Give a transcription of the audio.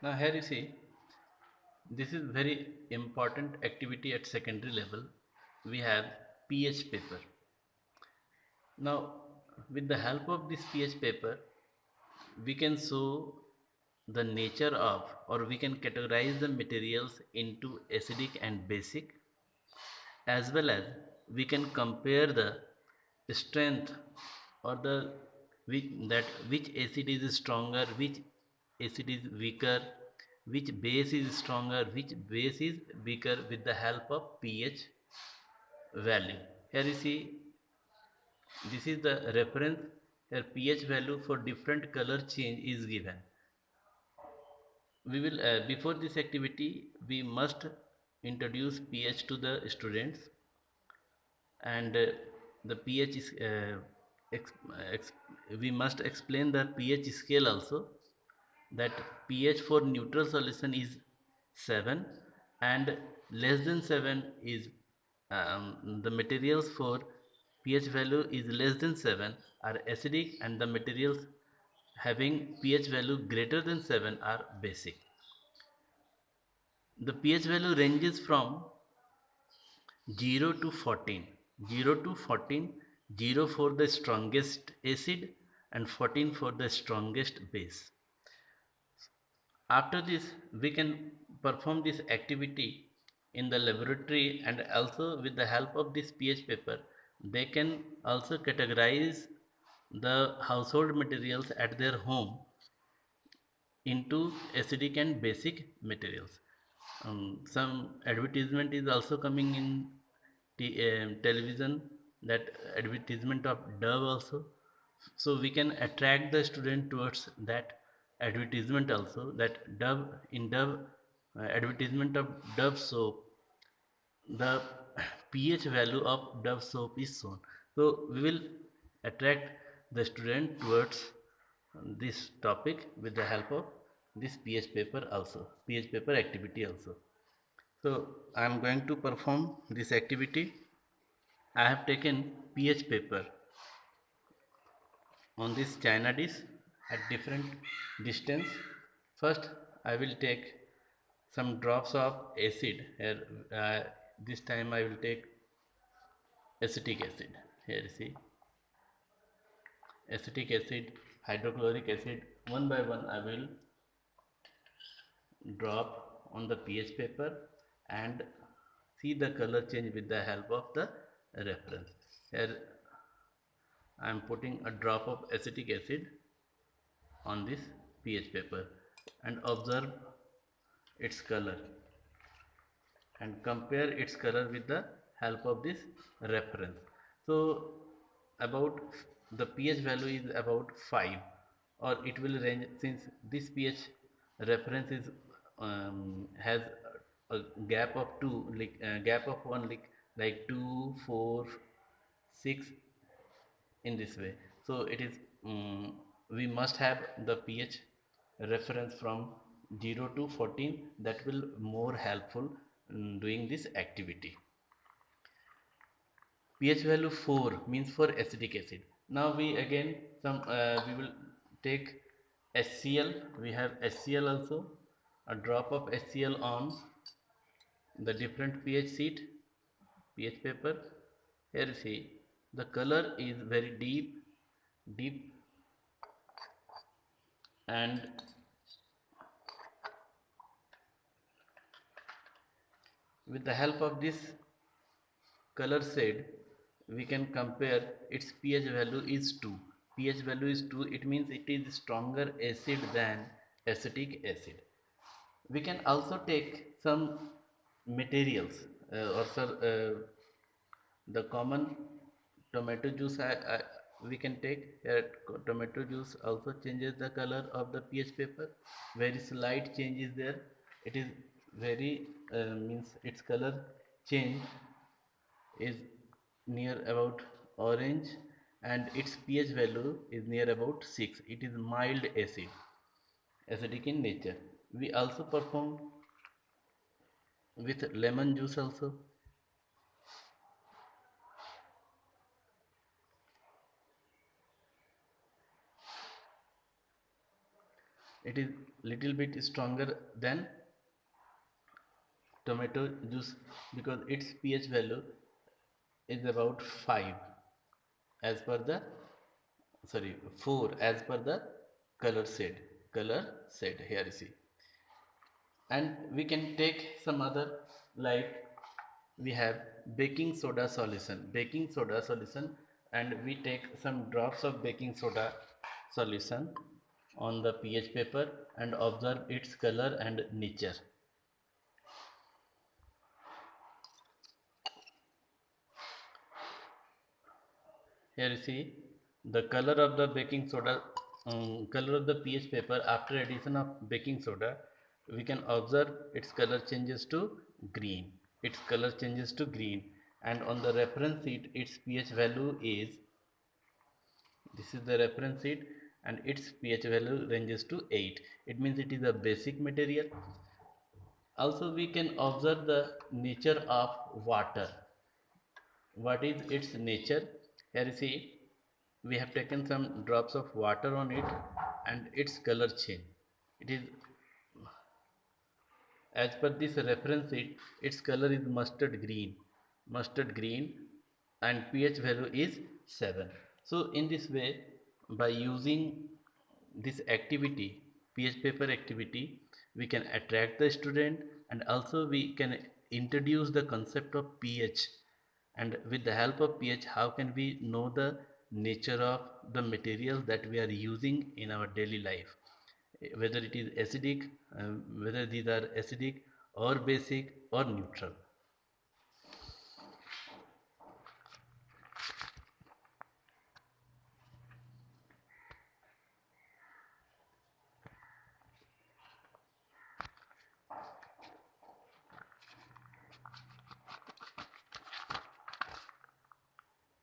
Now here you see, this is very important activity at secondary level. We have pH paper. Now with the help of this pH paper, we can show the nature of, or we can categorize the materials into acidic and basic, as well as we can compare the strength, or the which acid is stronger, which acid is weaker, which base is stronger, which base is weaker, with the help of pH value. Here you see, this is the reference. Here pH value for different color change is given. We will before this activity we must introduce pH to the students, and the pH is ex, ex, we must explain the pH scale also, that pH for neutral solution is 7, and less than 7 is the materials for pH value is less than 7 are acidic, and the materials having pH value greater than 7 are basic. The pH value ranges from 0 to 14. 0 to 14, 0 for the strongest acid and 14 for the strongest base. After this, we can perform this activity in the laboratory, and also with the help of this pH paper, they can also categorize the household materials at their home into acidic and basic materials. Some advertisement is also coming in television, that advertisement of Dove also. So we can attract the student towards that advertisement also, that Dove advertisement of Dove soap, the pH value of Dove soap is shown. So we will attract the student towards this topic with the help of this pH paper also, pH paper activity also. So I am going to perform this activity. I have taken pH paper on this china dish at different distance. First I will take some drops of acid here. This time I will take acetic acid. Here you see, acetic acid, hydrochloric acid, one by one I will drop on the pH paper and see the color change with the help of the reference. Here I am putting a drop of acetic acid on this pH paper and observe its color, and compare its color with the help of this reference. So about the pH value is about 5, or it will range, since this pH reference is has a gap of 2, like gap of 1, like 2 4 6, in this way. So it is we must have the pH reference from 0 to 14, that will more helpful doing this activity. pH value 4 means for acetic acid. Now we again we will take HCl. We have HCl also, a drop of HCl on the different pH sheet, pH paper. Here you see, the color is very deep, and with the help of this color shade we can compare its pH value is 2. pH value is 2, it means it is stronger acid than acetic acid. We can also take some materials, the common tomato juice. We can take tomato juice also changes the color of the pH paper. Very slight change is there. It is very means its color change is near about orange, and its pH value is near about 6. It is mild acid, acidic in nature. We also perform with lemon juice also. It is little bit stronger than tomato juice because its pH value is about 5 as per the, sorry, 4 as per the color said here, you see. And we can take some other, like we have baking soda solution, and we take some drops of baking soda solution on the pH paper and observe its color and nature. Here you see the color of the baking soda, color of the pH paper after addition of baking soda. We can observe its color changes to green. Its color changes to green, and on the reference sheet, its pH value is, this is the reference sheet, and its pH value ranges to 8. It means it is a basic material. Also, we can observe the nature of water. What is its nature? Here you see we have taken some drops of water on it and its color change. It is, as per this reference sheet, its color is mustard green, and pH value is 7. So in this way, by using this activity, pH paper activity, we can attract the student, and also we can introduce the concept of pH. And with the help of pH, how can we know the nature of the materials that we are using in our daily life, whether it is acidic, whether these are acidic or basic or neutral.